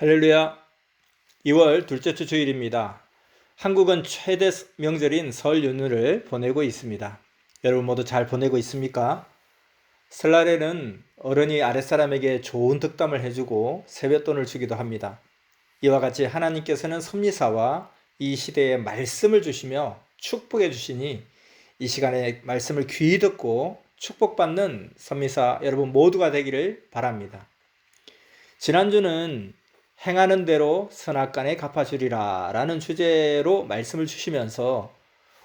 할렐루야. 2월 둘째 주 주일입니다. 한국은 최대 명절인 설 연휴를 보내고 있습니다. 여러분 모두 잘 보내고 있습니까? 설날에는 어른이 아랫사람에게 좋은 덕담을 해주고 세뱃돈을 주기도 합니다. 이와 같이 하나님께서는 섭리사와 이 시대에 말씀을 주시며 축복해 주시니 이 시간에 말씀을 귀히 듣고 축복받는 섭리사 여러분 모두가 되기를 바랍니다. 지난주는 행하는 대로 선악간에 갚아주리라 라는 주제로 말씀을 주시면서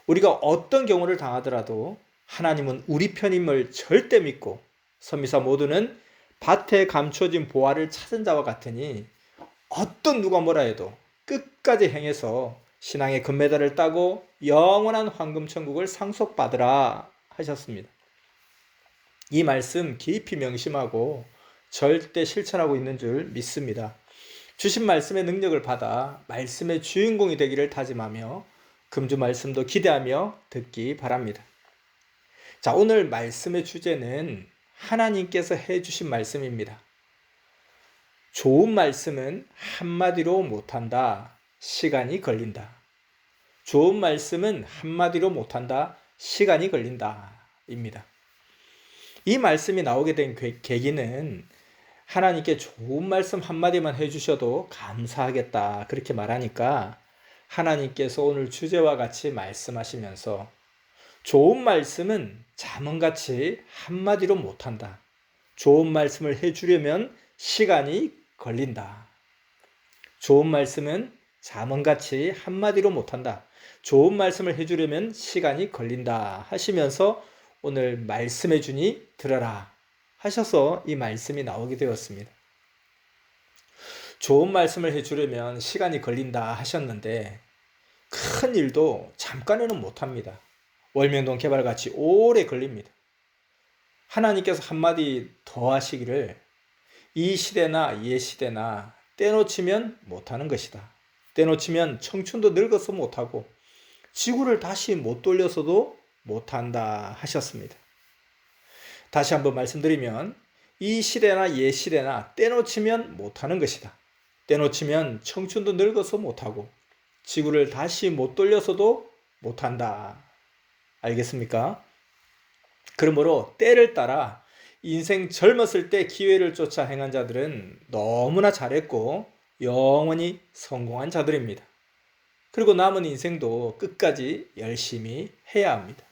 우리가 어떤 경우를 당하더라도 하나님은 우리 편임을 절대 믿고 선미사 모두는 밭에 감춰진 보화를 찾은 자와 같으니 어떤 누가 뭐라 해도 끝까지 행해서 신앙의 금메달을 따고 영원한 황금천국을 상속받으라 하셨습니다. 이 말씀 깊이 명심하고 절대 실천하고 있는 줄 믿습니다. 주신 말씀의 능력을 받아 말씀의 주인공이 되기를 다짐하며 금주 말씀도 기대하며 듣기 바랍니다. 자, 오늘 말씀의 주제는 하나님께서 해주신 말씀입니다. 좋은 말씀은 한마디로 못한다. 시간이 걸린다. 좋은 말씀은 한마디로 못한다. 시간이 걸린다. 입니다. 이 말씀이 나오게 된 계기는 하나님께 좋은 말씀 한마디만 해주셔도 감사하겠다 그렇게 말하니까 하나님께서 오늘 주제와 같이 말씀하시면서 좋은 말씀은 자문같이 한마디로 못한다. 좋은 말씀을 해주려면 시간이 걸린다. 좋은 말씀은 자문같이 한마디로 못한다. 좋은 말씀을 해주려면 시간이 걸린다 하시면서 오늘 말씀해 주니 들어라 하셔서 이 말씀이 나오게 되었습니다. 좋은 말씀을 해주려면 시간이 걸린다 하셨는데 큰 일도 잠깐에는 못합니다. 월명동 개발같이 오래 걸립니다. 하나님께서 한마디 더 하시기를 이 시대나 옛 시대나 떼놓치면 못하는 것이다. 떼놓치면 청춘도 늙어서 못하고 지구를 다시 못 돌려서도 못한다 하셨습니다. 다시 한번 말씀드리면 이 시대나 옛 시대나 떼놓치면 못하는 것이다. 떼놓치면 청춘도 늙어서 못하고 지구를 다시 못 돌려서도 못한다. 알겠습니까? 그러므로 때를 따라 인생 젊었을 때 기회를 쫓아 행한 자들은 너무나 잘했고 영원히 성공한 자들입니다. 그리고 남은 인생도 끝까지 열심히 해야 합니다.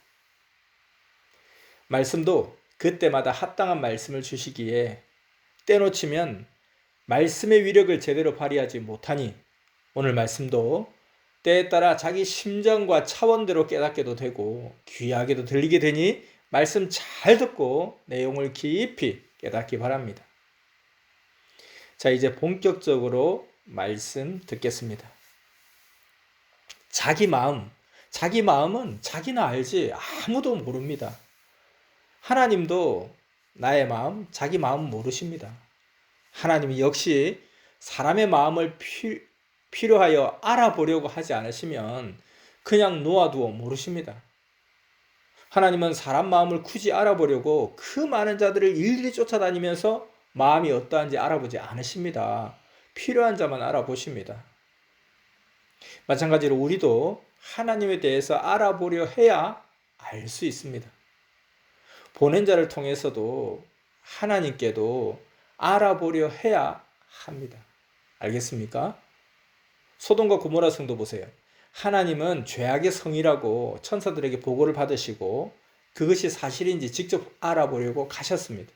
말씀도 그때마다 합당한 말씀을 주시기에 때놓치면 말씀의 위력을 제대로 발휘하지 못하니 오늘 말씀도 때에 따라 자기 심정과 차원대로 깨닫게도 되고 귀하게도 들리게 되니 말씀 잘 듣고 내용을 깊이 깨닫기 바랍니다. 자, 이제 본격적으로 말씀 듣겠습니다. 자기 마음은 자기나 알지 아무도 모릅니다. 하나님도 나의 마음, 자기 마음 모르십니다. 하나님이 역시 사람의 마음을 필요하여 알아보려고 하지 않으시면 그냥 놓아두어 모르십니다. 하나님은 사람 마음을 굳이 알아보려고 그 많은 자들을 일일이 쫓아다니면서 마음이 어떠한지 알아보지 않으십니다. 필요한 자만 알아보십니다. 마찬가지로 우리도 하나님에 대해서 알아보려 해야 알 수 있습니다. 보낸 자를 통해서도 하나님께도 알아보려 해야 합니다. 알겠습니까? 소돔과 고모라 성도 보세요. 하나님은 죄악의 성이라고 천사들에게 보고를 받으시고 그것이 사실인지 직접 알아보려고 가셨습니다.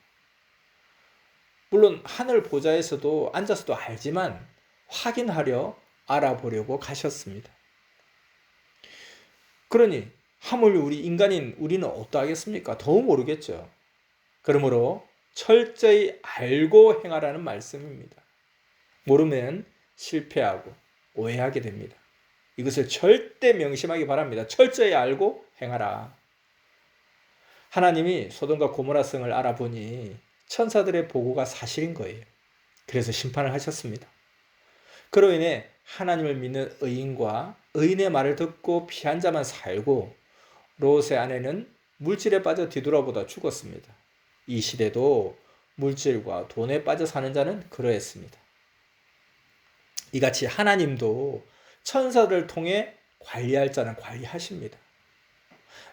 물론 하늘 보좌에서도 앉아서도 알지만 확인하려 알아보려고 가셨습니다. 그러니 하물며 우리 인간인 우리는 어떠하겠습니까? 더욱 모르겠죠. 그러므로 철저히 알고 행하라는 말씀입니다. 모르면 실패하고 오해하게 됩니다. 이것을 절대 명심하기 바랍니다. 철저히 알고 행하라. 하나님이 소돔과 고모라 성을 알아보니 천사들의 보고가 사실인 거예요. 그래서 심판을 하셨습니다. 그로 인해 하나님을 믿는 의인과 의인의 말을 듣고 피한 자만 살고 롯의 아내는 물질에 빠져 뒤돌아보다 죽었습니다. 이 시대도 물질과 돈에 빠져 사는 자는 그러했습니다. 이같이 하나님도 천사를 통해 관리할 자는 관리하십니다.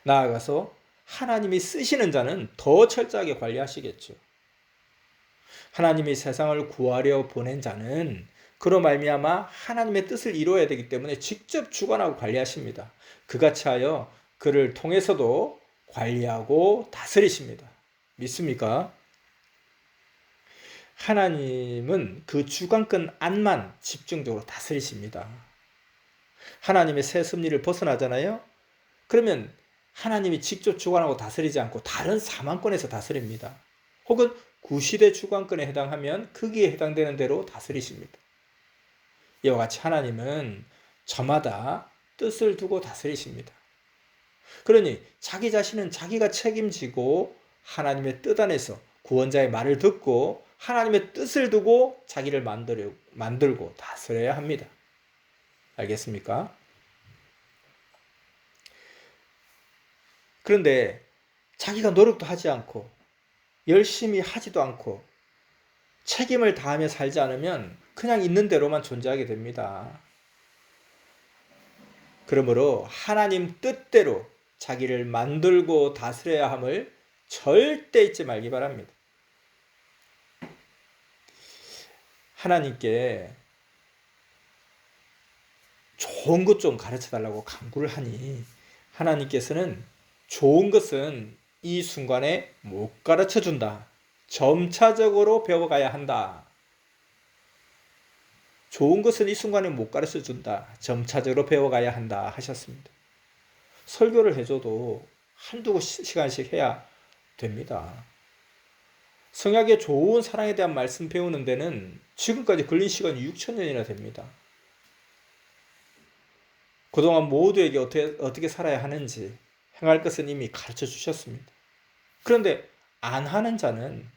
나아가서 하나님이 쓰시는 자는 더 철저하게 관리하시겠죠. 하나님이 세상을 구하려 보낸 자는 그로 말미암아 하나님의 뜻을 이루어야 되기 때문에 직접 주관하고 관리하십니다. 그같이 하여 그를 통해서도 관리하고 다스리십니다. 믿습니까? 하나님은 그 주관권 안만 집중적으로 다스리십니다. 하나님의 새 섭리를 벗어나잖아요. 그러면 하나님이 직접 주관하고 다스리지 않고 다른 사망권에서 다스립니다. 혹은 구시대 주관권에 해당하면 거기에 해당되는 대로 다스리십니다. 이와 같이 하나님은 저마다 뜻을 두고 다스리십니다. 그러니 자기 자신은 자기가 책임지고 하나님의 뜻 안에서 구원자의 말을 듣고 하나님의 뜻을 두고 자기를 만들고 다스려야 합니다. 알겠습니까? 그런데 자기가 노력도 하지 않고 열심히 하지도 않고 책임을 다하며 살지 않으면 그냥 있는 대로만 존재하게 됩니다. 그러므로 하나님 뜻대로 자기를 만들고 다스려야 함을 절대 잊지 말기 바랍니다. 하나님께 좋은 것 좀 가르쳐 달라고 간구를 하니 하나님께서는 좋은 것은 이 순간에 못 가르쳐 준다. 점차적으로 배워가야 한다. 좋은 것은 이 순간에 못 가르쳐 준다. 점차적으로 배워가야 한다 하셨습니다. 설교를 해줘도 한두 시간씩 해야 됩니다. 성약의 좋은 사랑에 대한 말씀 배우는 데는 지금까지 걸린 시간이 6,000년이나 됩니다. 그동안 모두에게 어떻게 살아야 하는지 행할 것은 이미 가르쳐 주셨습니다. 그런데 안 하는 자는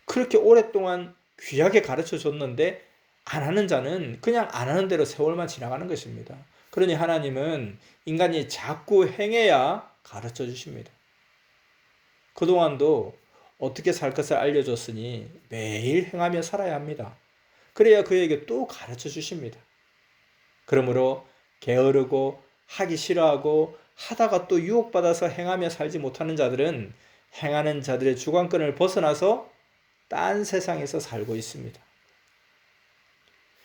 그렇게 오랫동안 귀하게 가르쳐 줬는데 안 하는 자는 그냥 안 하는 대로 세월만 지나가는 것입니다. 그러니 하나님은 인간이 자꾸 행해야 가르쳐 주십니다. 그동안도 어떻게 살 것을 알려줬으니 매일 행하며 살아야 합니다. 그래야 그에게 또 가르쳐 주십니다. 그러므로 게으르고 하기 싫어하고 하다가 또 유혹받아서 행하며 살지 못하는 자들은 행하는 자들의 주관권을 벗어나서 딴 세상에서 살고 있습니다.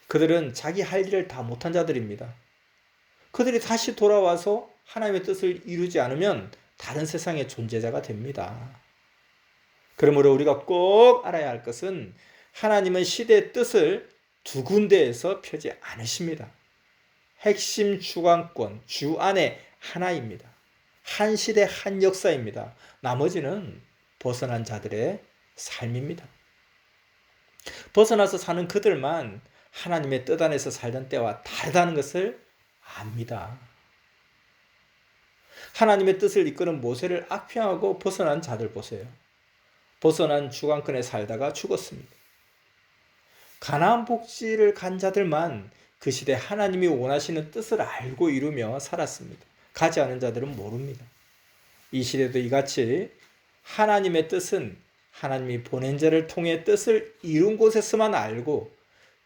그들은 자기 할 일을 다 못한 자들입니다. 그들이 다시 돌아와서 하나님의 뜻을 이루지 않으면 다른 세상의 존재자가 됩니다. 그러므로 우리가 꼭 알아야 할 것은 하나님은 시대의 뜻을 두 군데에서 펴지 않으십니다. 핵심 주관권, 주 안에 하나입니다. 한 시대 한 역사입니다. 나머지는 벗어난 자들의 삶입니다. 벗어나서 사는 그들만 하나님의 뜻 안에서 살던 때와 다르다는 것을 압니다. 하나님의 뜻을 이끄는 모세를 악평하고 벗어난 자들 보세요. 벗어난 주관권에 살다가 죽었습니다. 가나안 복지를 간 자들만 그 시대 하나님이 원하시는 뜻을 알고 이루며 살았습니다. 가지 않은 자들은 모릅니다. 이 시대도 이같이 하나님의 뜻은 하나님이 보낸 자를 통해 뜻을 이룬 곳에서만 알고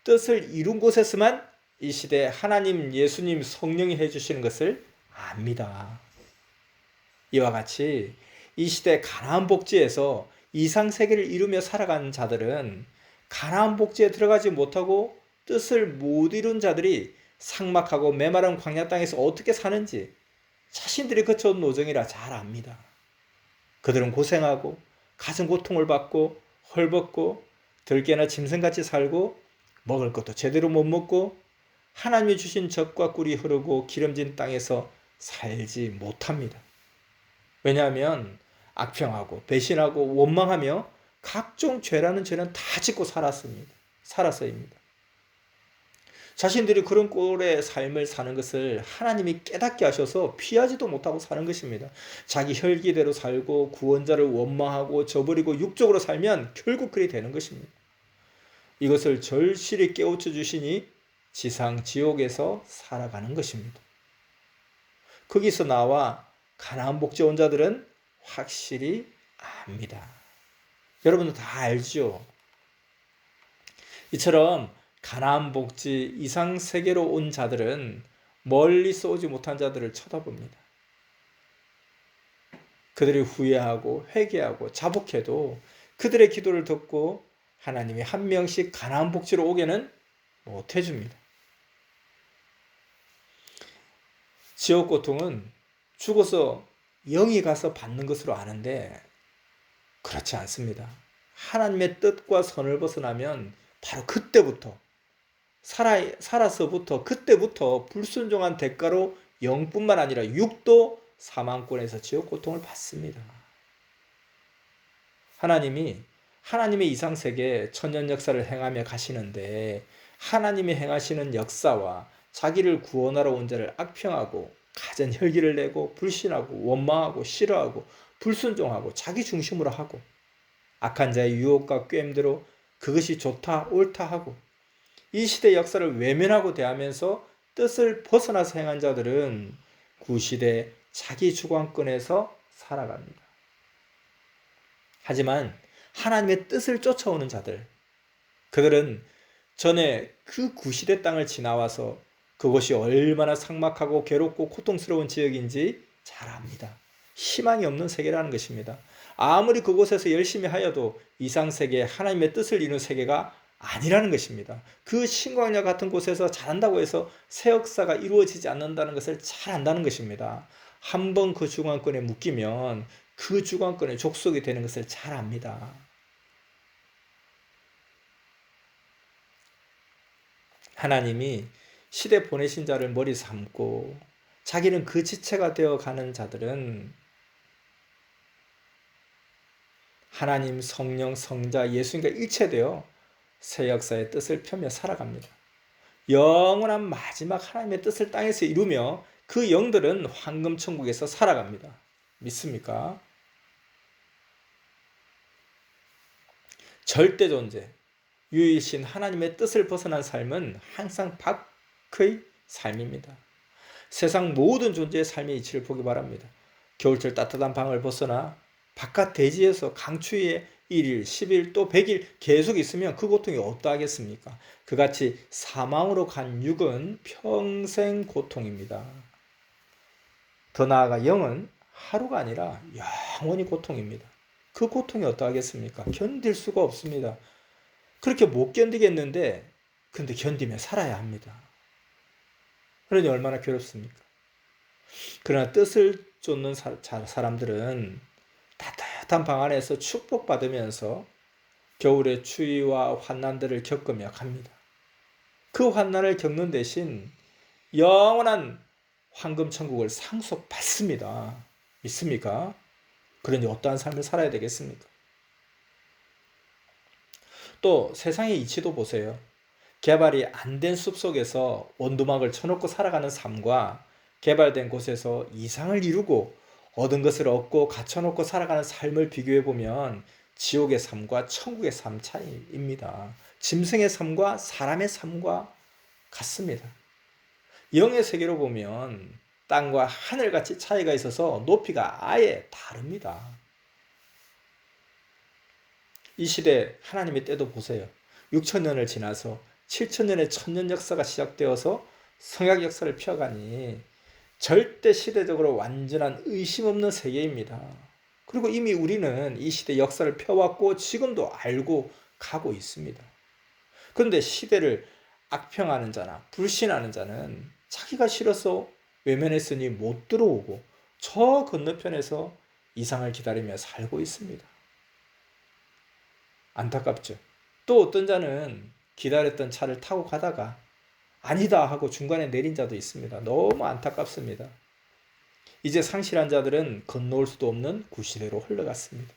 뜻을 이룬 곳에서만 이 시대 하나님, 예수님, 성령이 해주시는 것을 압니다. 이와 같이 이 시대 가나안 복지에서 이상세계를 이루며 살아가는 자들은 가나안 복지에 들어가지 못하고 뜻을 못 이룬 자들이 삭막하고 메마른 광야 땅에서 어떻게 사는지 자신들이 거쳐온 노정이라 잘 압니다. 그들은 고생하고 가슴 고통을 받고 헐벗고 들깨나 짐승같이 살고 먹을 것도 제대로 못 먹고 하나님이 주신 젖과 꿀이 흐르고 기름진 땅에서 살지 못합니다. 왜냐하면 악평하고 배신하고 원망하며 각종 죄라는 죄는 다 짓고 살았어입니다. 자신들이 그런 꼴의 삶을 사는 것을 하나님이 깨닫게 하셔서 피하지도 못하고 사는 것입니다. 자기 혈기대로 살고 구원자를 원망하고 저버리고 육적으로 살면 결국 그리 되는 것입니다. 이것을 절실히 깨우쳐 주시니 지상 지옥에서 살아가는 것입니다. 거기서 나와 가나안 복지 온 자들은 확실히 압니다. 여러분도 다 알죠? 이처럼 가나안 복지 이상 세계로 온 자들은 멀리서 오지 못한 자들을 쳐다봅니다. 그들이 후회하고 회개하고 자복해도 그들의 기도를 듣고 하나님이 한 명씩 가나안 복지로 오게는 못 해줍니다. 지옥 고통은 죽어서 영이 가서 받는 것으로 아는데 그렇지 않습니다. 하나님의 뜻과 선을 벗어나면 바로 그때부터 살아서부터 그때부터 불순종한 대가로 영뿐만 아니라 육도 사망권에서 지옥 고통을 받습니다. 하나님이 하나님의 이상세계 천년 역사를 행하며 가시는데 하나님이 행하시는 역사와 자기를 구원하러 온 자를 악평하고 가진 혈기를 내고 불신하고 원망하고 싫어하고 불순종하고 자기 중심으로 하고 악한 자의 유혹과 꾀임대로 그것이 좋다 옳다 하고 이 시대 역사를 외면하고 대하면서 뜻을 벗어나서 행한 자들은 구시대 자기 주관권에서 살아갑니다. 하지만 하나님의 뜻을 쫓아오는 자들, 그들은 전에 그 구시대 땅을 지나와서 그곳이 얼마나 삭막하고 괴롭고 고통스러운 지역인지 잘 압니다. 희망이 없는 세계라는 것입니다. 아무리 그곳에서 열심히 하여도 이상세계 하나님의 뜻을 이루는 세계가 아니라는 것입니다. 그 신광야 같은 곳에서 잘한다고 해서 새 역사가 이루어지지 않는다는 것을 잘 안다는 것입니다. 한번 그 주관권에 묶이면 그 주관권의 족속이 되는 것을 잘 압니다. 하나님이 시대 보내신 자를 머리 삼고 자기는 그 지체가 되어 가는 자들은 하나님, 성령, 성자, 예수님과 일체되어 새 역사의 뜻을 펴며 살아갑니다. 영원한 마지막 하나님의 뜻을 땅에서 이루며 그 영들은 황금천국에서 살아갑니다. 믿습니까? 절대 존재, 유일신 하나님의 뜻을 벗어난 삶은 항상 밖의 삶입니다. 세상 모든 존재의 삶의 이치를 보기 바랍니다. 겨울철 따뜻한 방을 벗어나 바깥 대지에서 강추위에 1일, 10일, 또 100일 계속 있으면 그 고통이 어떠하겠습니까? 그같이 사망으로 간 육은 평생 고통입니다. 더 나아가 영은 하루가 아니라 영원히 고통입니다. 그 고통이 어떠하겠습니까? 견딜 수가 없습니다. 그렇게 못 견디겠는데 근데 견디며 살아야 합니다. 그러니 얼마나 괴롭습니까? 그러나 뜻을 쫓는 사람들은 따뜻한 방 안에서 축복받으면서 겨울의 추위와 환난들을 겪으며 갑니다. 그 환난을 겪는 대신 영원한 황금천국을 상속받습니다. 믿습니까? 그러니 어떠한 삶을 살아야 되겠습니까? 또 세상의 이치도 보세요. 개발이 안 된 숲속에서 원두막을 쳐놓고 살아가는 삶과 개발된 곳에서 이상을 이루고 얻은 것을 얻고 갖춰놓고 살아가는 삶을 비교해보면 지옥의 삶과 천국의 삶 차이입니다. 짐승의 삶과 사람의 삶과 같습니다. 영의 세계로 보면 땅과 하늘같이 차이가 있어서 높이가 아예 다릅니다. 이 시대 하나님의 때도 보세요. 6천년을 지나서 7천년의 천년 역사가 시작되어서 성약 역사를 펴가니 절대 시대적으로 완전한 의심 없는 세계입니다. 그리고 이미 우리는 이 시대 역사를 펴왔고 지금도 알고 가고 있습니다. 그런데 시대를 악평하는 자나 불신하는 자는 자기가 싫어서 외면했으니 못 들어오고 저 건너편에서 이상을 기다리며 살고 있습니다. 안타깝죠. 또 어떤 자는 기다렸던 차를 타고 가다가 아니다 하고 중간에 내린 자도 있습니다. 너무 안타깝습니다. 이제 상실한 자들은 건너올 수도 없는 구시대로 흘러갔습니다.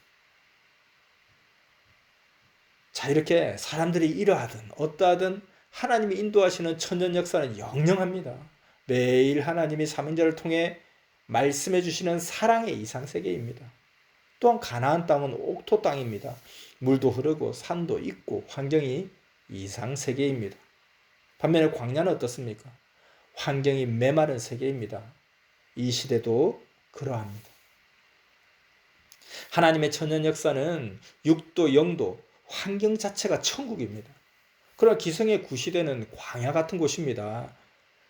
자, 이렇게 사람들이 이러하든 어떠하든 하나님이 인도하시는 천년 역사는 영영합니다. 매일 하나님이 삼위일체를 통해 말씀해 주시는 사랑의 이상세계입니다. 또한 가나안 땅은 옥토 땅입니다. 물도 흐르고 산도 있고 환경이 이상세계입니다. 반면에 광야는 어떻습니까? 환경이 메마른 세계입니다. 이 시대도 그러합니다. 하나님의 천년 역사는 육도 영도 환경 자체가 천국입니다. 그러나 기성의 구시대는 광야 같은 곳입니다.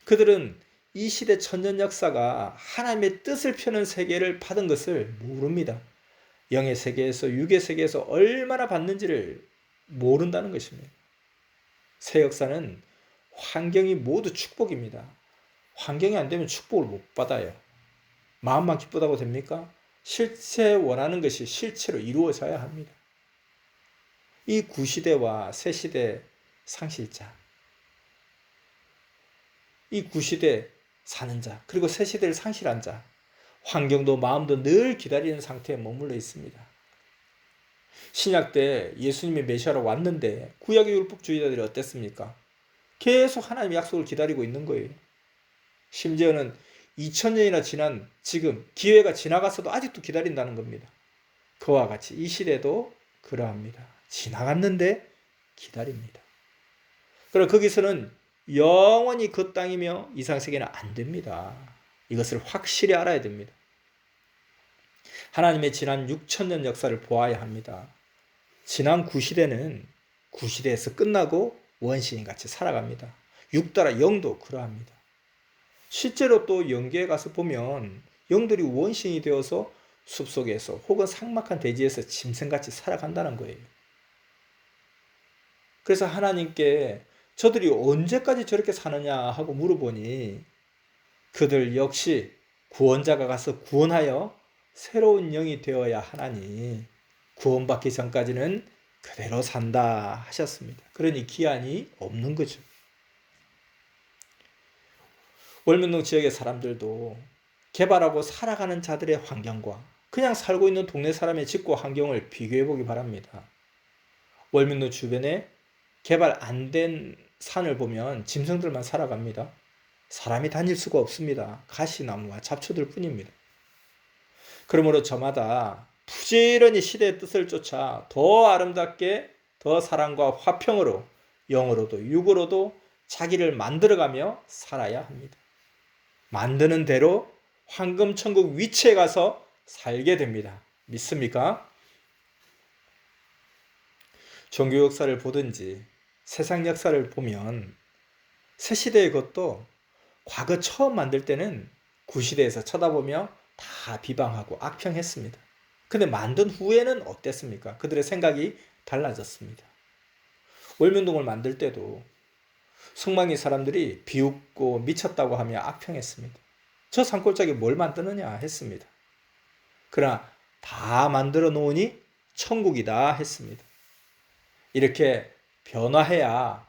그들은 이 시대 천년 역사가 하나님의 뜻을 펴는 세계를 받은 것을 모릅니다. 영의 세계에서 육의 세계에서 얼마나 받는지를 모른다는 것입니다. 새 역사는 환경이 모두 축복입니다. 환경이 안 되면 축복을 못 받아요. 마음만 기쁘다고 됩니까? 실제 원하는 것이 실체로 이루어져야 합니다. 이 구시대와 새시대 상실자, 이 구시대 사는 자, 그리고 새시대를 상실한 자, 환경도 마음도 늘 기다리는 상태에 머물러 있습니다. 신약 때 예수님이 메시아로 왔는데 구약의 율법주의자들이 어땠습니까? 계속 하나님의 약속을 기다리고 있는 거예요. 심지어는 2000년이나 지난 지금 기회가 지나갔어도 아직도 기다린다는 겁니다. 그와 같이 이 시대도 그러합니다. 지나갔는데 기다립니다. 그리고 거기서는 영원히 그 땅이며 이상세계는 안 됩니다. 이것을 확실히 알아야 됩니다. 하나님의 지난 6000년 역사를 보아야 합니다. 지난 구시대는 구시대에서 끝나고 원시인같이 살아갑니다. 육달아 영도 그러합니다. 실제로 또 영계에 가서 보면 영들이 원신이 되어서 숲속에서 혹은 삭막한 대지에서 짐승같이 살아간다는 거예요. 그래서 하나님께 저들이 언제까지 저렇게 사느냐 하고 물어보니 그들 역시 구원자가 가서 구원하여 새로운 영이 되어야 하나니 구원받기 전까지는 그대로 산다 하셨습니다. 그러니 기한이 없는 거죠. 월명동 지역의 사람들도 개발하고 살아가는 자들의 환경과 그냥 살고 있는 동네 사람의 집과 환경을 비교해 보기 바랍니다. 월명동 주변에 개발 안 된 산을 보면 짐승들만 살아갑니다. 사람이 다닐 수가 없습니다. 가시나무와 잡초들 뿐입니다. 그러므로 저마다 부지런히 시대의 뜻을 쫓아 더 아름답게 더 사랑과 화평으로 영으로도 육으로도 자기를 만들어가며 살아야 합니다. 만드는 대로 황금천국 위치에 가서 살게 됩니다. 믿습니까? 종교 역사를 보든지 세상 역사를 보면 새시대의 것도 과거 처음 만들 때는 구시대에서 쳐다보며 다 비방하고 악평했습니다. 근데 만든 후에는 어땠습니까? 그들의 생각이 달라졌습니다. 월면동을 만들 때도 성망리 사람들이 비웃고 미쳤다고 하며 악평했습니다. 저 산골짜기 뭘 만드느냐 했습니다. 그러나 다 만들어 놓으니 천국이다 했습니다. 이렇게 변화해야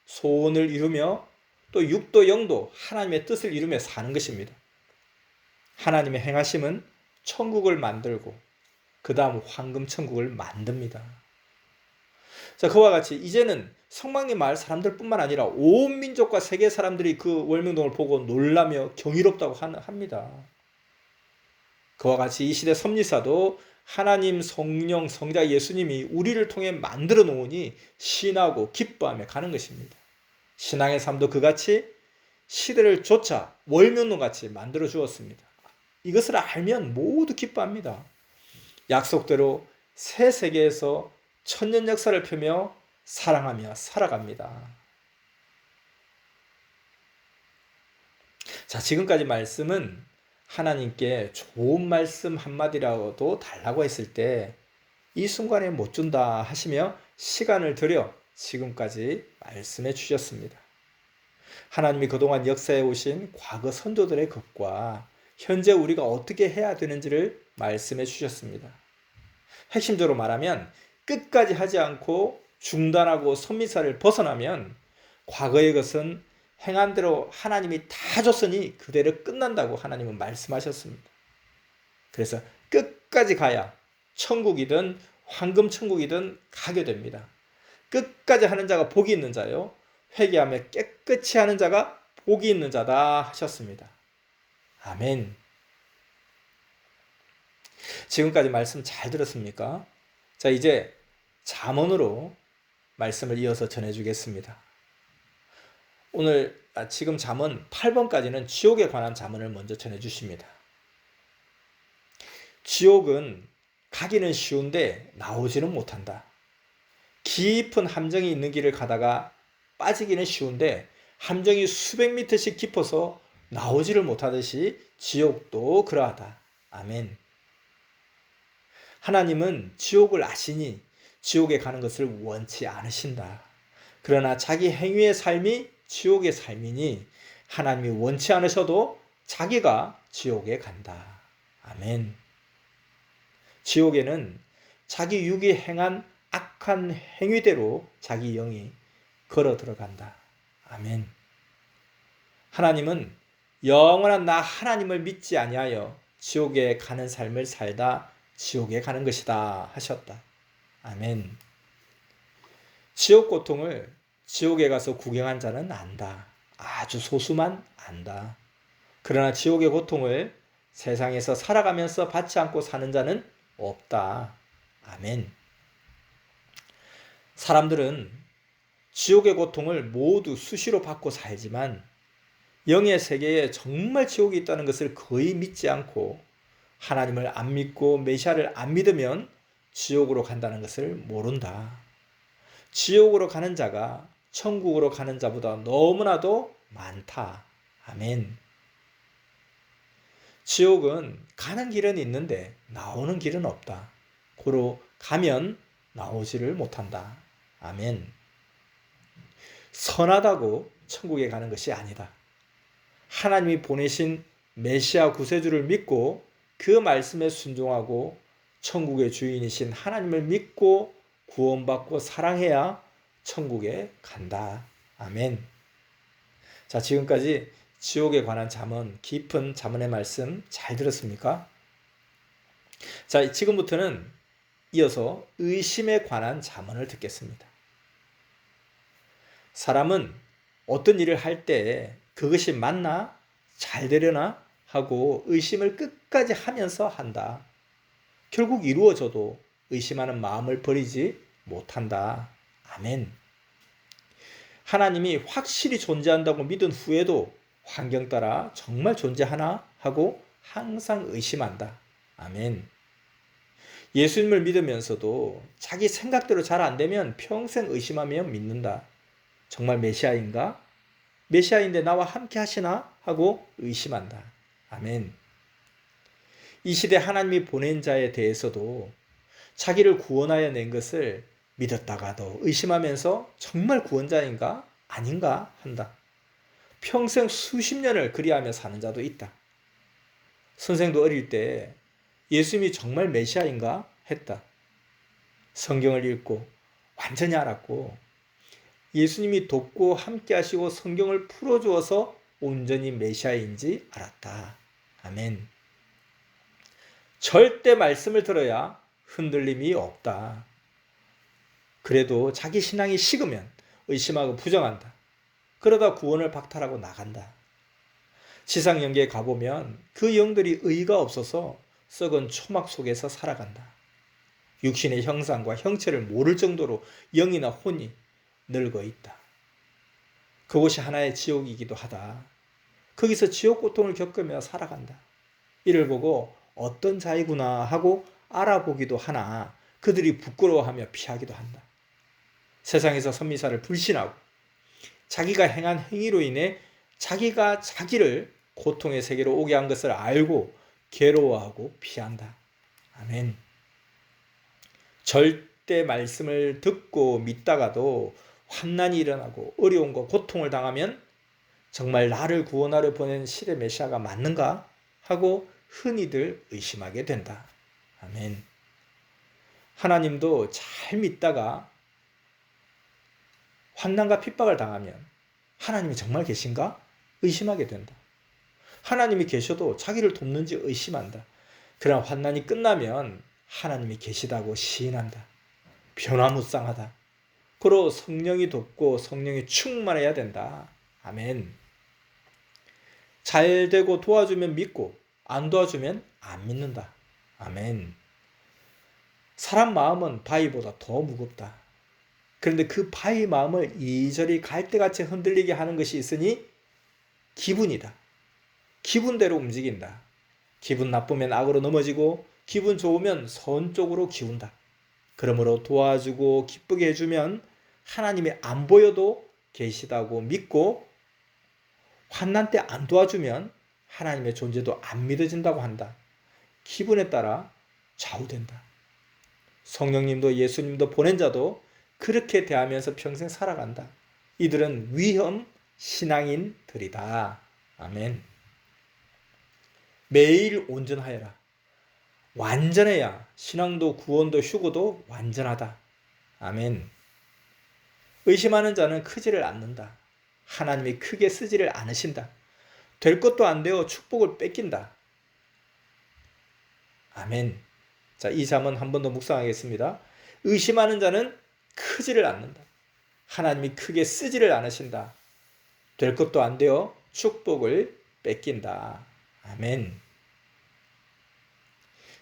소원을 이루며 또 육도 영도 하나님의 뜻을 이루며 사는 것입니다. 하나님의 행하심은 천국을 만들고 그 다음 황금천국을 만듭니다. 자, 그와 같이 이제는 성막리 마을 사람들뿐만 아니라 온 민족과 세계 사람들이 그 월명동을 보고 놀라며 경이롭다고 합니다. 그와 같이 이 시대 섭리사도 하나님 성령 성자 예수님이 우리를 통해 만들어 놓으니 신하고 기뻐하며 가는 것입니다. 신앙의 삶도 그같이 시대를 쫓아 월명동같이 만들어 주었습니다. 이것을 알면 모두 기뻐합니다. 약속대로 새 세계에서 천년 역사를 펴며 사랑하며 살아갑니다. 자, 지금까지 말씀은 하나님께 좋은 말씀 한마디라도 달라고 했을 때 이 순간에 못 준다 하시며 시간을 들여 지금까지 말씀해 주셨습니다. 하나님이 그동안 역사에 오신 과거 선조들의 것과 현재 우리가 어떻게 해야 되는지를 말씀해 주셨습니다. 핵심적으로 말하면 끝까지 하지 않고 중단하고 선미사를 벗어나면 과거의 것은 행한 대로 하나님이 다 줬으니 그대로 끝난다고 하나님은 말씀하셨습니다. 그래서 끝까지 가야 천국이든 황금천국이든 가게 됩니다. 끝까지 하는 자가 복이 있는 자요, 회개하며 깨끗이 하는 자가 복이 있는 자다 하셨습니다. 아멘. 지금까지 말씀 잘 들었습니까? 자, 이제 잠언으로 말씀을 이어서 전해주겠습니다. 오늘 지금 잠언 8번까지는 지옥에 관한 잠언을 먼저 전해주십니다. 지옥은 가기는 쉬운데 나오지는 못한다. 깊은 함정이 있는 길을 가다가 빠지기는 쉬운데 함정이 수백 미터씩 깊어서 나오지를 못하듯이 지옥도 그러하다. 아멘. 하나님은 지옥을 아시니 지옥에 가는 것을 원치 않으신다. 그러나 자기 행위의 삶이 지옥의 삶이니 하나님이 원치 않으셔도 자기가 지옥에 간다. 아멘. 지옥에는 자기 육이 행한 악한 행위대로 자기 영이 걸어 들어간다. 아멘. 하나님은 영원한 나 하나님을 믿지 아니하여 지옥에 가는 삶을 살다 지옥에 가는 것이다 하셨다. 아멘. 지옥 고통을 지옥에 가서 구경한 자는 안다. 아주 소수만 안다. 그러나 지옥의 고통을 세상에서 살아가면서 받지 않고 사는 자는 없다. 아멘. 사람들은 지옥의 고통을 모두 수시로 받고 살지만 영의 세계에 정말 지옥이 있다는 것을 거의 믿지 않고 하나님을 안 믿고 메시아를 안 믿으면 지옥으로 간다는 것을 모른다. 지옥으로 가는 자가 천국으로 가는 자보다 너무나도 많다. 아멘. 지옥은 가는 길은 있는데 나오는 길은 없다. 고로 가면 나오지를 못한다. 아멘. 선하다고 천국에 가는 것이 아니다. 하나님이 보내신 메시아 구세주를 믿고 그 말씀에 순종하고 천국의 주인이신 하나님을 믿고 구원받고 사랑해야 천국에 간다. 아멘. 자, 지금까지 지옥에 관한 잠언, 깊은 잠언의 말씀 잘 들었습니까? 자, 지금부터는 이어서 의심에 관한 잠언을 듣겠습니다. 사람은 어떤 일을 할 때 그것이 맞나? 잘 되려나? 하고 의심을 끝까지 하면서 한다. 결국 이루어져도 의심하는 마음을 버리지 못한다. 아멘. 하나님이 확실히 존재한다고 믿은 후에도 환경 따라 정말 존재하나? 하고 항상 의심한다. 아멘. 예수님을 믿으면서도 자기 생각대로 잘 안 되면 평생 의심하며 믿는다. 정말 메시아인가? 메시아인데 나와 함께 하시나? 하고 의심한다. 아멘. 이 시대 하나님이 보낸 자에 대해서도 자기를 구원하여 낸 것을 믿었다가도 의심하면서 정말 구원자인가? 아닌가? 한다. 평생 수십 년을 그리하며 사는 자도 있다. 선생도 어릴 때 예수님이 정말 메시아인가? 했다. 성경을 읽고 완전히 알았고 예수님이 돕고 함께 하시고 성경을 풀어주어서 온전히 메시아인지 알았다. 아멘. 절대 말씀을 들어야 흔들림이 없다. 그래도 자기 신앙이 식으면 의심하고 부정한다. 그러다 구원을 박탈하고 나간다. 지상 영계에 가보면 그 영들이 의가 없어서 썩은 초막 속에서 살아간다. 육신의 형상과 형체를 모를 정도로 영이나 혼이 늙어 있다. 그곳이 하나의 지옥이기도 하다. 거기서 지옥 고통을 겪으며 살아간다. 이를 보고 어떤 자이구나 하고 알아보기도 하나 그들이 부끄러워하며 피하기도 한다. 세상에서 선미사를 불신하고 자기가 행한 행위로 인해 자기가 자기를 고통의 세계로 오게 한 것을 알고 괴로워하고 피한다. 아멘. 절대 말씀을 듣고 믿다가도 환난이 일어나고 어려움과 고통을 당하면 정말 나를 구원하러 보낸 시대 메시아가 맞는가 하고 흔히들 의심하게 된다. 아멘. 하나님도 잘 믿다가 환난과 핍박을 당하면 하나님이 정말 계신가? 의심하게 된다. 하나님이 계셔도 자기를 돕는지 의심한다. 그러나 환난이 끝나면 하나님이 계시다고 시인한다. 변화무쌍하다. 그로 성령이 돕고 성령이 충만해야 된다. 아멘. 잘 되고 도와주면 믿고 안 도와주면 안 믿는다. 아멘. 사람 마음은 바위보다 더 무겁다. 그런데 그 바위 마음을 이리저리 갈대같이 흔들리게 하는 것이 있으니 기분이다. 기분대로 움직인다. 기분 나쁘면 악으로 넘어지고 기분 좋으면 선 쪽으로 기운다. 그러므로 도와주고 기쁘게 해주면 하나님이 안 보여도 계시다고 믿고 환난 때 안 도와주면 하나님의 존재도 안 믿어진다고 한다. 기분에 따라 좌우된다. 성령님도 예수님도 보낸 자도 그렇게 대하면서 평생 살아간다. 이들은 위험 신앙인들이다. 아멘. 매일 온전하여라. 완전해야 신앙도 구원도 휴거도 완전하다. 아멘. 의심하는 자는 크지를 않는다. 하나님이 크게 쓰지를 않으신다. 될 것도 안 되어 축복을 뺏긴다. 아멘. 자, 이 잠은 한 번 더 묵상하겠습니다. 의심하는 자는 크지를 않는다. 하나님이 크게 쓰지를 않으신다. 될 것도 안 되어 축복을 뺏긴다. 아멘.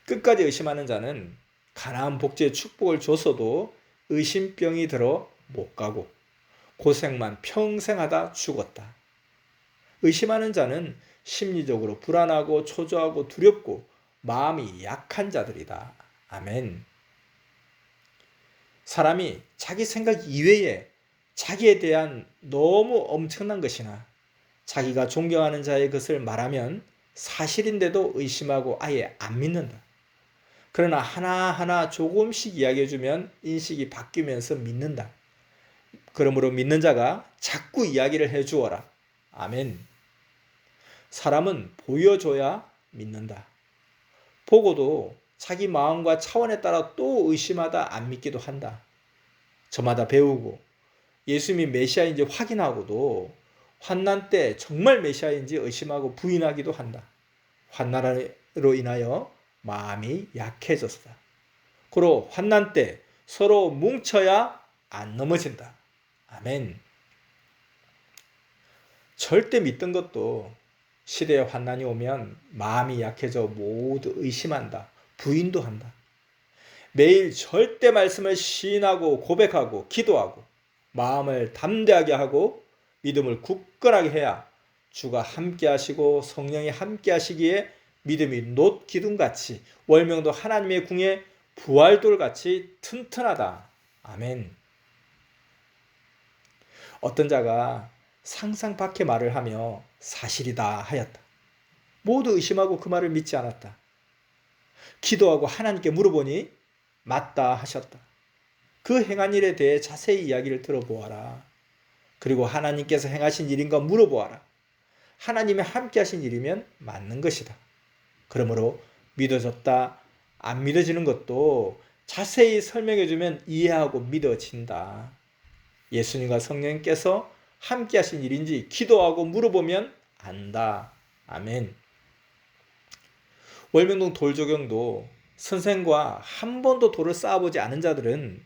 끝까지 의심하는 자는 가나안 복지의 축복을 줬어도 의심병이 들어 못 가고 고생만 평생 하다 죽었다. 의심하는 자는 심리적으로 불안하고 초조하고 두렵고 마음이 약한 자들이다. 아멘. 사람이 자기 생각 이외에 자기에 대한 너무 엄청난 것이나 자기가 존경하는 자의 것을 말하면 사실인데도 의심하고 아예 안 믿는다. 그러나 하나하나 조금씩 이야기해주면 인식이 바뀌면서 믿는다. 그러므로 믿는 자가 자꾸 이야기를 해주어라. 아멘. 사람은 보여줘야 믿는다. 보고도 자기 마음과 차원에 따라 또 의심하다 안 믿기도 한다. 저마다 배우고 예수님이 메시아인지 확인하고도 환난 때 정말 메시아인지 의심하고 부인하기도 한다. 환난으로 인하여 마음이 약해졌다. 그로 환난 때 서로 뭉쳐야 안 넘어진다. 아멘. 절대 믿던 것도 시대의 환난이 오면 마음이 약해져 모두 의심한다. 부인도 한다. 매일 절대 말씀을 시인하고 고백하고 기도하고 마음을 담대하게 하고 믿음을 굳건하게 해야 주가 함께 하시고 성령이 함께 하시기에 믿음이 놋 기둥같이 월명도 하나님의 궁에 부활돌같이 튼튼하다. 아멘. 어떤 자가 상상 밖의 말을 하며 사실이다 하였다. 모두 의심하고 그 말을 믿지 않았다. 기도하고 하나님께 물어보니 맞다 하셨다. 그 행한 일에 대해 자세히 이야기를 들어보아라. 그리고 하나님께서 행하신 일인가 물어보아라. 하나님이 함께 하신 일이면 맞는 것이다. 그러므로 믿어졌다, 안 믿어지는 것도 자세히 설명해주면 이해하고 믿어진다. 예수님과 성령님께서 함께 하신 일인지 기도하고 물어보면 안다. 아멘. 월명동 돌조경도 선생과 한 번도 돌을 쌓아보지 않은 자들은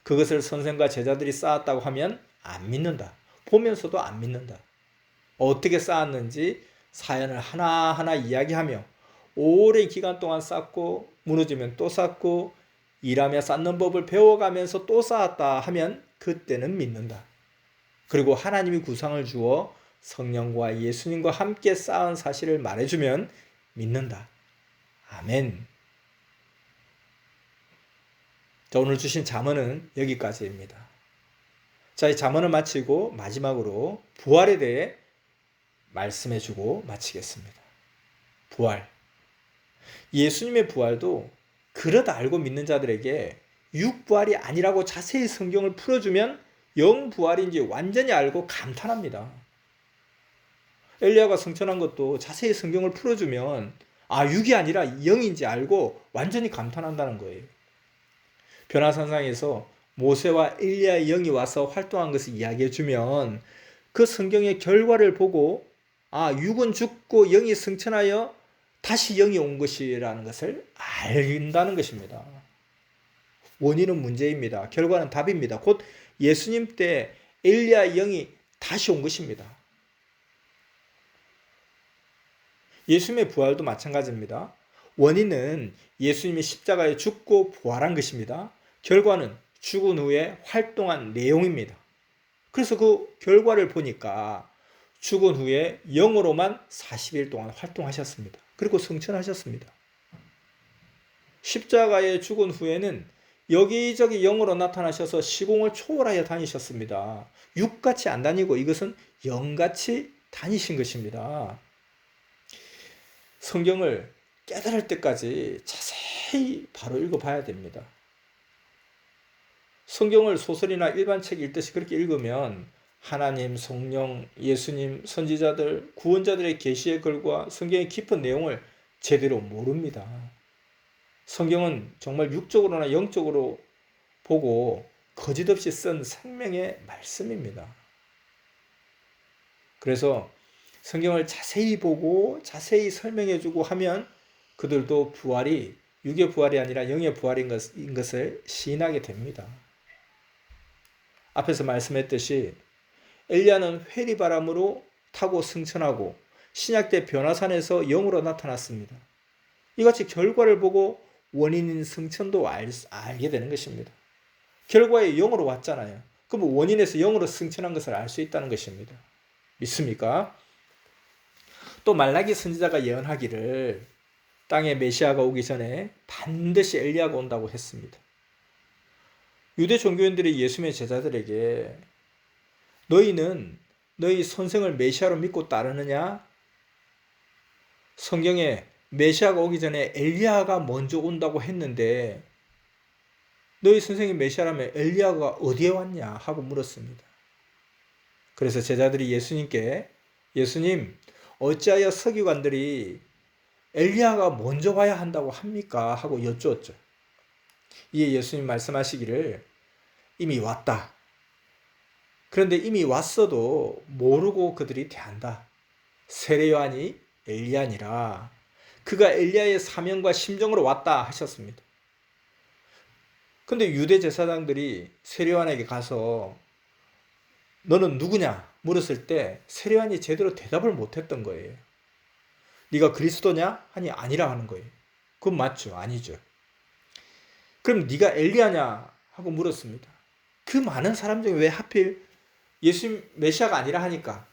그것을 선생과 제자들이 쌓았다고 하면 안 믿는다. 보면서도 안 믿는다. 어떻게 쌓았는지 사연을 하나하나 이야기하며 오랜 기간 동안 쌓고 무너지면 또 쌓고 일하며 쌓는 법을 배워가면서 또 쌓았다 하면 그때는 믿는다. 그리고 하나님이 구상을 주어 성령과 예수님과 함께 쌓은 사실을 말해주면 믿는다. 아멘. 자, 오늘 주신 잠언은 여기까지입니다. 자, 이 잠언을 마치고 마지막으로 부활에 대해 말씀해주고 마치겠습니다. 부활. 예수님의 부활도 그릇 알고 믿는 자들에게 육부활이 아니라고 자세히 성경을 풀어주면 영부활인지 완전히 알고 감탄합니다. 엘리야가 승천한 것도 자세히 성경을 풀어주면 육이 아니라 영인지 알고 완전히 감탄한다는 거예요. 변화산상에서 모세와 엘리야의 영이 와서 활동한 것을 이야기해주면 그 성경의 결과를 보고 육은 죽고 영이 승천하여 다시 영이 온 것이라는 것을 알린다는 것입니다. 원인은 문제입니다. 결과는 답입니다. 곧 예수님 때 엘리야의 영이 다시 온 것입니다. 예수님의 부활도 마찬가지입니다. 원인은 예수님이 십자가에 죽고 부활한 것입니다. 결과는 죽은 후에 활동한 내용입니다. 그래서 그 결과를 보니까 죽은 후에 영으로만 40일 동안 활동하셨습니다. 그리고 승천하셨습니다. 십자가에 죽은 후에는 여기저기 영으로 나타나셔서 시공을 초월하여 다니셨습니다. 육같이 안 다니고 이것은 영같이 다니신 것입니다. 성경을 깨달을 때까지 자세히 바로 읽어봐야 됩니다. 성경을 소설이나 일반 책 읽듯이 그렇게 읽으면 하나님, 성령, 예수님, 선지자들, 구원자들의 계시의 글과 성경의 깊은 내용을 제대로 모릅니다. 성경은 정말 육적으로나 영적으로 보고 거짓없이 쓴 생명의 말씀입니다. 그래서 성경을 자세히 보고 자세히 설명해주고 하면 그들도 부활이 육의 부활이 아니라 영의 부활인 것을 시인하게 됩니다. 앞에서 말씀했듯이 엘리야는 회리바람으로 타고 승천하고 신약 때 변화산에서 영으로 나타났습니다. 이같이 결과를 보고 원인인 승천도 알게 되는 것입니다. 결과에 영으로 왔잖아요. 그럼 원인에서 영으로 승천한 것을 알 수 있다는 것입니다. 믿습니까? 또 말라기 선지자가 예언하기를 땅에 메시아가 오기 전에 반드시 엘리야가 온다고 했습니다. 유대 종교인들이 예수님의 제자들에게 너희는 너희 선생을 메시아로 믿고 따르느냐? 성경에 메시아가 오기 전에 엘리야가 먼저 온다고 했는데 너희 선생이 메시아라면 엘리야가 어디에 왔냐? 하고 물었습니다. 그래서 제자들이 예수님께 예수님 어찌하여 서기관들이 엘리야가 먼저 와야 한다고 합니까? 하고 여쭈었죠. 이에 예수님 말씀하시기를 이미 왔다. 그런데 이미 왔어도 모르고 그들이 대한다. 세례 요한이 엘리야니라. 그가 엘리야의 사명과 심정으로 왔다 하셨습니다. 근데 유대 제사장들이 세례 요한에게 가서 너는 누구냐 물었을 때 세례 요한이 제대로 대답을 못했던 거예요. 네가 그리스도냐? 하니 아니라 하는 거예요. 그건 맞죠? 아니죠. 그럼 네가 엘리야냐? 하고 물었습니다. 그 많은 사람 중에 왜 하필 예수 메시아가 아니라 하니까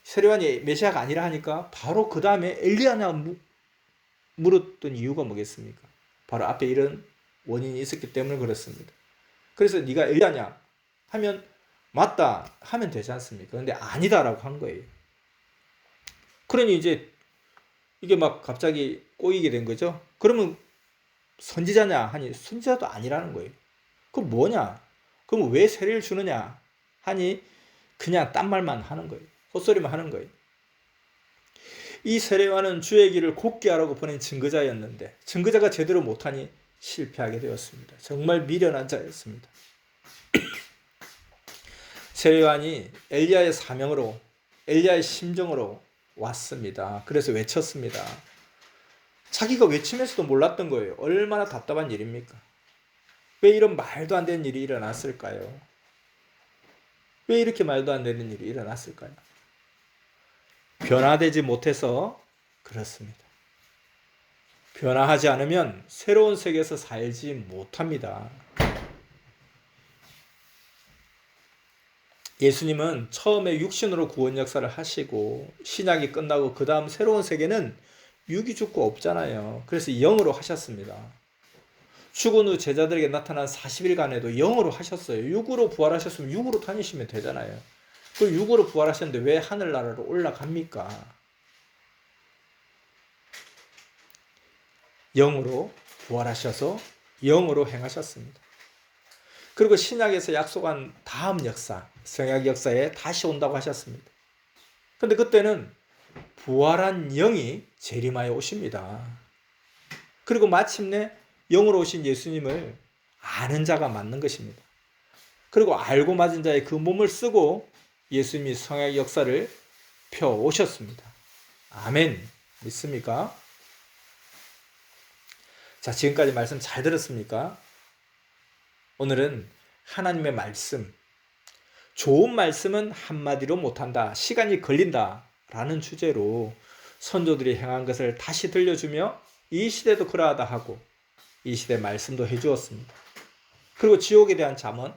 세례 요한이 메시아가 아니라 하니까 바로 그 다음에 엘리야냐 물었던 이유가 뭐겠습니까? 바로 앞에 이런 원인이 있었기 때문에 그렇습니다. 그래서 네가 엘리야냐 하면 맞다 하면 되지 않습니까? 근데 아니다라고 한 거예요. 그러니 이제 이게 막 갑자기 꼬이게 된 거죠. 그러면 선지자냐 하니 선지자도 아니라는 거예요. 그럼 뭐냐? 그럼 왜 세례를 주느냐 하니 그냥 딴 말만 하는 거예요. 헛소리만 하는 거예요. 이 세례와는 주의 길을 곱게 하라고 보낸 증거자였는데 증거자가 제대로 못하니 실패하게 되었습니다. 정말 미련한 자였습니다. 세례요한이 엘리야의 사명으로 엘리야의 심정으로 왔습니다. 그래서 외쳤습니다. 자기가 외치면서도 몰랐던 거예요. 얼마나 답답한 일입니까? 왜 이런 말도 안 되는 일이 일어났을까요? 왜 이렇게 말도 안 되는 일이 일어났을까요? 변화되지 못해서 그렇습니다. 변화하지 않으면 새로운 세계에서 살지 못합니다. 예수님은 처음에 육신으로 구원 역사를 하시고 신약이 끝나고 그 다음 새로운 세계는 육이 죽고 없잖아요. 그래서 영으로 하셨습니다. 죽은 후 제자들에게 나타난 40일간에도 영으로 하셨어요. 육으로 부활하셨으면 육으로 다니시면 되잖아요. 그 육으로 부활하셨는데 왜 하늘나라로 올라갑니까? 영으로 부활하셔서 영으로 행하셨습니다. 그리고 신약에서 약속한 다음 역사, 성약 역사에 다시 온다고 하셨습니다. 근데 그때는 부활한 영이 재림하여 오십니다. 그리고 마침내 영으로 오신 예수님을 아는 자가 맞는 것입니다. 그리고 알고 맞은 자의 그 몸을 쓰고 예수님이 성약 역사를 펴오셨습니다. 아멘. 믿습니까? 자, 지금까지 말씀 잘 들었습니까? 오늘은 하나님의 말씀, 좋은 말씀은 한마디로 못한다, 시간이 걸린다 라는 주제로 선조들이 행한 것을 다시 들려주며 이 시대도 그러하다 하고 이 시대 말씀도 해주었습니다. 그리고 지옥에 대한 잠언,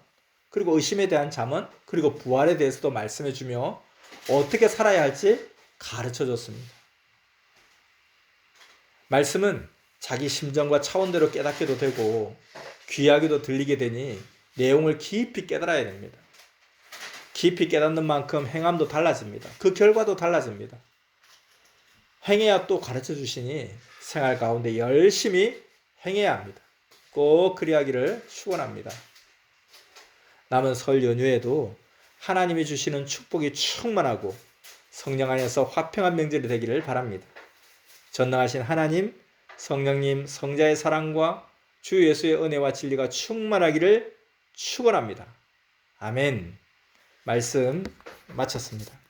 그리고 의심에 대한 잠언, 그리고 부활에 대해서도 말씀해주며 어떻게 살아야 할지 가르쳐줬습니다. 말씀은 자기 심정과 차원대로 깨닫게도 되고 귀하게도 들리게 되니 내용을 깊이 깨달아야 됩니다. 깊이 깨닫는 만큼 행함도 달라집니다. 그 결과도 달라집니다. 행해야 또 가르쳐 주시니 생활 가운데 열심히 행해야 합니다. 꼭 그리하기를 축원합니다. 남은 설 연휴에도 하나님이 주시는 축복이 충만하고 성령 안에서 화평한 명절이 되기를 바랍니다. 전능하신 하나님, 성령님, 성자의 사랑과 주 예수의 은혜와 진리가 충만하기를 축원합니다. 아멘. 말씀 마쳤습니다.